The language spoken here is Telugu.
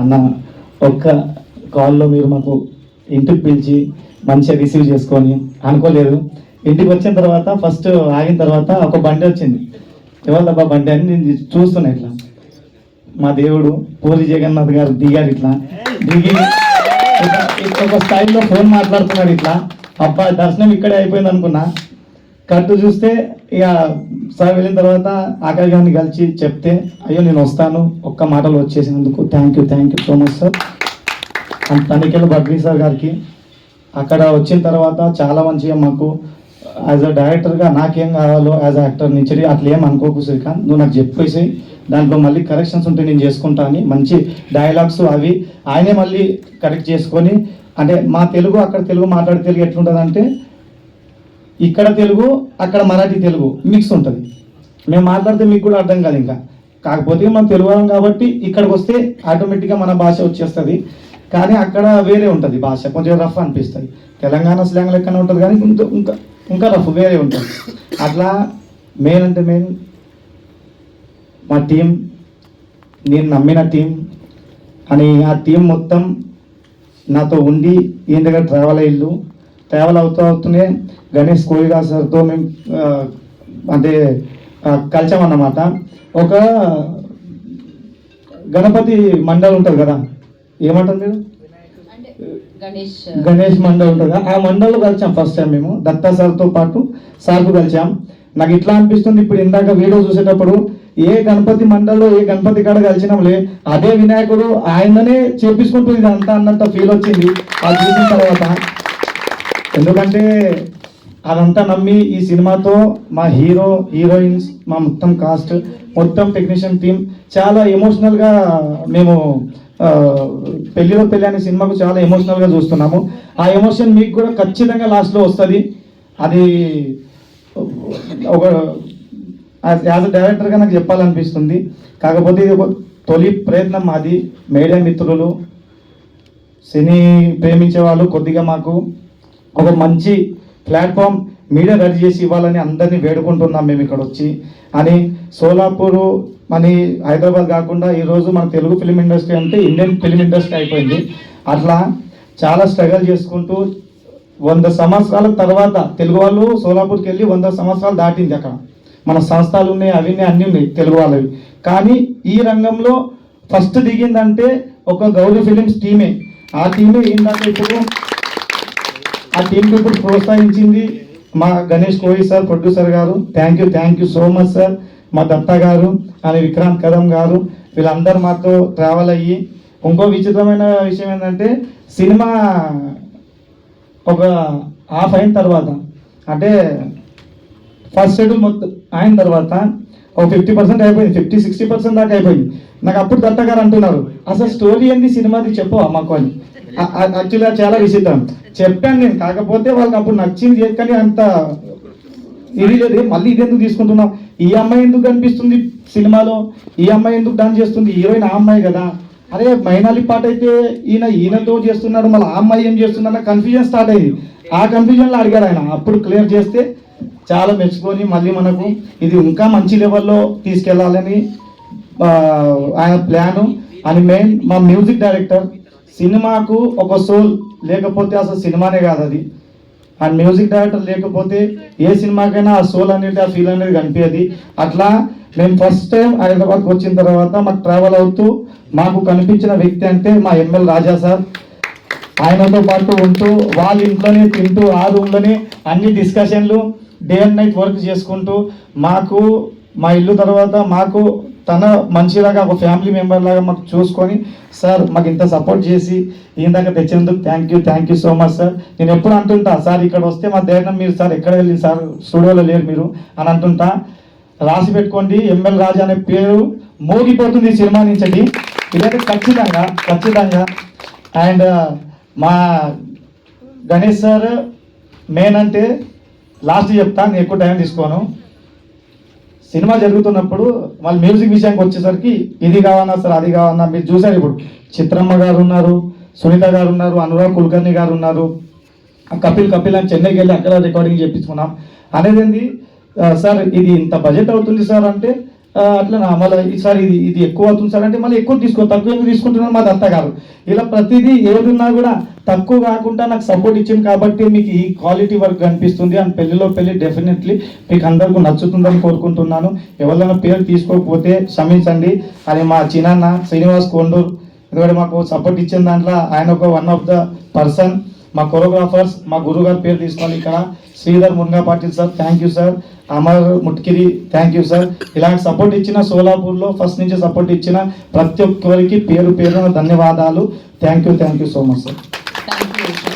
అన్న ఒక్క కాల్లో మీరు మాకు ఇంటికి పిలిచి మంచిగా రిసీవ్ చేసుకొని అనుకోలేదు. ఇంటికి వచ్చిన తర్వాత ఫస్ట్ ఆగిన తర్వాత ఒక బండి వచ్చింది. ఎవరిదబ్బా బండి అని నేను చూస్తున్నా. ఇట్లా మా దేవుడు పూరి జగన్నాథ్ గారు దిగారు. ఇట్లా దిగి ఒక స్థాయిలో ఫోన్ మాట్లాడుతున్నాడు. ఇట్లా అబ్బా దర్శనం ఇక్కడే అయిపోయింది అనుకున్నా. కట్టు చూస్తే ఇక సార్ వెళ్ళిన తర్వాత ఆకాష్ గారిని కలిసి చెప్తే, అయ్యో నేను వస్తాను ఒక్క మాటలు వచ్చేసినందుకు thank you so much sir. And తనిఖీలు బద్రీ సార్ గారికి అక్కడ వచ్చిన తర్వాత చాలా మంచిగా మాకు యాజ్ అ డైరెక్టర్గా నాకేం కావాలో యాజ్ అ యాక్టర్ నుంచి అట్లా ఏం అనుకోకు శ్రీకాంత్, నువ్వు నాకు చెప్పేసి దాంట్లో మళ్ళీ కరెక్షన్స్ ఉంటే నేను చేసుకుంటా అని మంచి డైలాగ్స్ అవి ఆయనే మళ్ళీ కరెక్ట్ చేసుకొని, అంటే మా తెలుగు అక్కడ తెలుగు మాట్లాడే తెలుగు ఎట్లుంటుందంటే ఇక్కడ తెలుగు అక్కడ మరాఠీ తెలుగు మిక్స్ ఉంటుంది. మేము మాట్లాడితే మీకు కూడా అర్థం కాదు. ఇంకా కాకపోతే మనం తెలుగు వాళ్ళం కాబట్టి ఇక్కడికి వస్తే ఆటోమేటిక్గా మన భాష వచ్చేస్తుంది. కానీ అక్కడ వేరే ఉంటుంది భాష, కొంచెం రఫ్ అనిపిస్తుంది. తెలంగాణ స్లాంగ్ లెక్కనే ఉంటుంది కానీ ఇంకా రఫ్ వేరే ఉంటుంది. అట్లా మెయిన్ అంటే మెయిన్ మా టీం, నేను నమ్మిన టీం అని ఆ టీం మొత్తం నాతో ఉండి ఈయన దగ్గర ట్రావెల్ అవుతూనే గణేష్ కోయిగా సార్తో మేము అంటే కలిసామన్నమాట. ఒక గణపతి మండలి ఉంటుంది కదా, ఏమంటారు మీరు, గణేష్ మండలి ఉంటుంది కదా, ఆ మండలిలో కలిసాం ఫస్ట్ టైం మేము దత్తా సార్తో పాటు సార్కు కలిసాం. నాకు ఇట్లా అనిపిస్తుంది, ఇప్పుడు ఇందాక వీడియో చూసేటప్పుడు ఏ గణపతి మండలిలో ఏ గణపతి కాడ కలిసినాంలే అదే వినాయకుడు ఆయననే చేపించుకుంటుంది ఇదంతా అన్నంత ఫీల్ వచ్చింది అది చూసిన తర్వాత. ఎందుకంటే అదంతా నమ్మి ఈ సినిమాతో మా హీరోయిన్స్ మా మొత్తం కాస్ట్ మొత్తం టెక్నీషియన్ టీం చాలా ఎమోషనల్గా మేము పెళ్లిలో పెళ్ళి అనే సినిమాకు చాలా ఎమోషనల్గా చూస్తున్నాము. ఆ ఎమోషన్ మీకు కూడా ఖచ్చితంగా లాస్ట్లో వస్తుంది. అది ఒక యాజ్ అ డైరెక్టర్గా నాకు చెప్పాలనిపిస్తుంది. కాకపోతే ఇది ఒక తొలి ప్రయత్నం మాది. మీడియా మిత్రులు, సినీ ప్రేమించే వాళ్ళు కొద్దిగా మాకు ఒక మంచి ప్లాట్ఫామ్ మీడియా రెడీ చేసి ఇవ్వాలని అందరినీ వేడుకుంటున్నాం మేము ఇక్కడ వచ్చి. అని సోలాపూరు అని హైదరాబాద్ కాకుండా ఈరోజు మన తెలుగు ఫిలిం ఇండస్ట్రీ అంటే ఇండియన్ ఫిలిం ఇండస్ట్రీ అయిపోయింది. అట్లా చాలా స్ట్రగల్ చేసుకుంటూ 100 సంవత్సరాల తర్వాత తెలుగు వాళ్ళు సోలాపూర్కి వెళ్ళి 100 సంవత్సరాలు దాటింది. అక్కడ మన సంస్థలు ఉన్నాయి, అవి ఉన్నాయి, అన్నీ ఉన్నాయి తెలుగు వాళ్ళవి. కానీ ఈ రంగంలో ఫస్ట్ దిగిందంటే ఒక గౌరీ ఫిలిమ్స్ టీమే. ఆ టీమే ఏంటంటే ఇప్పుడు ఆ టీంకి ఇప్పుడు ప్రోత్సహించింది మా గణేష్ కోయి సార్, ప్రొడ్యూసర్ గారు. Thank you so much sir. మా దత్తా గారు అని విక్రాంత్ కదం గారు, వీళ్ళందరూ మాతో ట్రావెల్ అయ్యి. ఇంకో విచిత్రమైన విషయం ఏంటంటే సినిమా ఒక హాఫ్ అయిన తర్వాత, అంటే ఫస్ట్ షెడ్యూల్ మొత్తం అయిన తర్వాత ఒక 50% అయిపోయింది, 50-60% దాకా అయిపోయింది. నాకు అప్పుడు దత్తా గారు అంటున్నారు, అసలు స్టోరీ ఏంది సినిమాది చెప్పవా మాకు అని. యాక్చువల్గా చాలా విచిత్రం చెప్పాను నేను. కాకపోతే వాళ్ళకి అప్పుడు నచ్చింది కానీ అంత ఇది లేదు. మళ్ళీ ఇది ఎందుకు తీసుకుంటున్నాం, ఈ అమ్మాయి ఎందుకు కనిపిస్తుంది సినిమాలో, ఈ అమ్మాయి ఎందుకు డాన్స్ చేస్తుంది, హీరోయిన్ ఆ అమ్మాయి కదా, అరే మైనాలి పాట అయితే ఈయనతో చేస్తున్నాడు, మళ్ళీ ఆ అమ్మాయి ఏం చేస్తుందన్న కన్ఫ్యూజన్ స్టార్ట్ అయ్యింది. ఆ కన్ఫ్యూజన్లో అడిగారు ఆయన. అప్పుడు క్లియర్ చేస్తే చాలా మెచ్చుకొని మళ్ళీ మనకు ఇది ఇంకా మంచి లెవెల్లో తీసుకెళ్లాలని ఆయన ప్లాను. అని మెయిన్ మా మ్యూజిక్ డైరెక్టర్, సినిమాకు ఒక సోల్ లేకపోతే అసలు సినిమానే కాదు అది. ఆ మ్యూజిక్ డైరెక్టర్ లేకపోతే ఏ సినిమాకైనా ఆ సోల్ అనేది, ఆ ఫీల్ అనేది కనిపించదు. అట్లా మేము ఫస్ట్ టైం హైదరాబాద్కి వచ్చిన తర్వాత మాకు ట్రావెల్ అవుతూ మాకు కనిపించిన వ్యక్తి అంటే మా ఎంఎల్ రాజా సార్. ఆయనతో పాటు ఉంటూ వాళ్ళ ఇంట్లోనే తింటూ ఆ రూమ్లోనే అన్ని డిస్కషన్లు, డే అండ్ నైట్ వర్క్ చేసుకుంటూ మాకు మా ఇల్లు తర్వాత మాకు తన మంచిలాగా ఒక ఫ్యామిలీ మెంబర్ లాగా మాకు చూసుకొని, సార్ మాకు ఇంత సపోర్ట్ చేసి ఈయన దాకా తెచ్చినందుకు thank you so much sir. నేను ఎప్పుడు అంటుంటా, సార్ ఇక్కడ వస్తే మా ధైర్యం మీరు, సార్ ఎక్కడ వెళ్ళింది సార్, స్టూడియోలో లేరు మీరు అని అంటుంటా. రాసి పెట్టుకోండి, ఎంఎల్ రాజా అనే పేరు మోగిపోతుంది ఈ సినిమా నుంచి. ఇదైతే ఖచ్చితంగా. అండ్ మా గణేష్ సార్ మెయిన్ అంటే లాస్ట్ చెప్తాను, నేను ఎక్కువ టైం తీసుకోను. సినిమా జరుగుతున్నప్పుడు వాళ్ళ మ్యూజిక్ విషయానికి వచ్చేసరికి ఇది కావన్నా సార్, అది కావన్నా, మీరు చూసారు ఇప్పుడు చిత్రమ్మ గారు ఉన్నారు, సునీత గారు ఉన్నారు, అనురాగ్ కుల్కర్ణి గారు ఉన్నారు, కపిల్ అని చెన్నైకి వెళ్ళి అక్కడ రికార్డింగ్ చేయించుకున్నాం. అనేది ఏంది సార్, ఇది ఇంత బడ్జెట్ అవుతుంది సార్ అంటే అట్లా మళ్ళీ ఈసారి ఇది ఎక్కువ అవుతుంది సార్ అంటే మళ్ళీ ఎక్కువ తక్కువ ఎందుకు తీసుకుంటున్నారు మా దత్త గారు. ఇలా ప్రతిదీ ఏదున్నా కూడా తక్కువ కాకుండా నాకు సపోర్ట్ ఇచ్చింది కాబట్టి మీకు ఈ క్వాలిటీ వర్క్ కనిపిస్తుంది. అండ్ పెళ్లిలో పెళ్లి డెఫినెట్లీ మీకు అందరికీ నచ్చుతుందని కోరుకుంటున్నాను. ఎవరైనా పేరు తీసుకోకపోతే క్షమించండి. అది మా చిన్నాన్న శ్రీనివాస్ కొండూరు, ఎందుకంటే మాకు సపోర్ట్ ఇచ్చిన దాంట్లో ఆయన ఒక వన్ ఆఫ్ ద పర్సన్. మా కొరియోగ్రాఫర్స్ మా గురువు గారి పేరు తీసుకోవాలి ఇక్కడ, Sridhar Munga Patil sir, thank you sir. Amar Mutkiri, thank you sir. ఇలాంటి సపోర్ట్ ఇచ్చిన సోలాపూర్లో ఫస్ట్ నుంచి సపోర్ట్ ఇచ్చిన ప్రతి ఒక్కరికి పేరు పేరున ధన్యవాదాలు. Thank you so much sir. Thank you.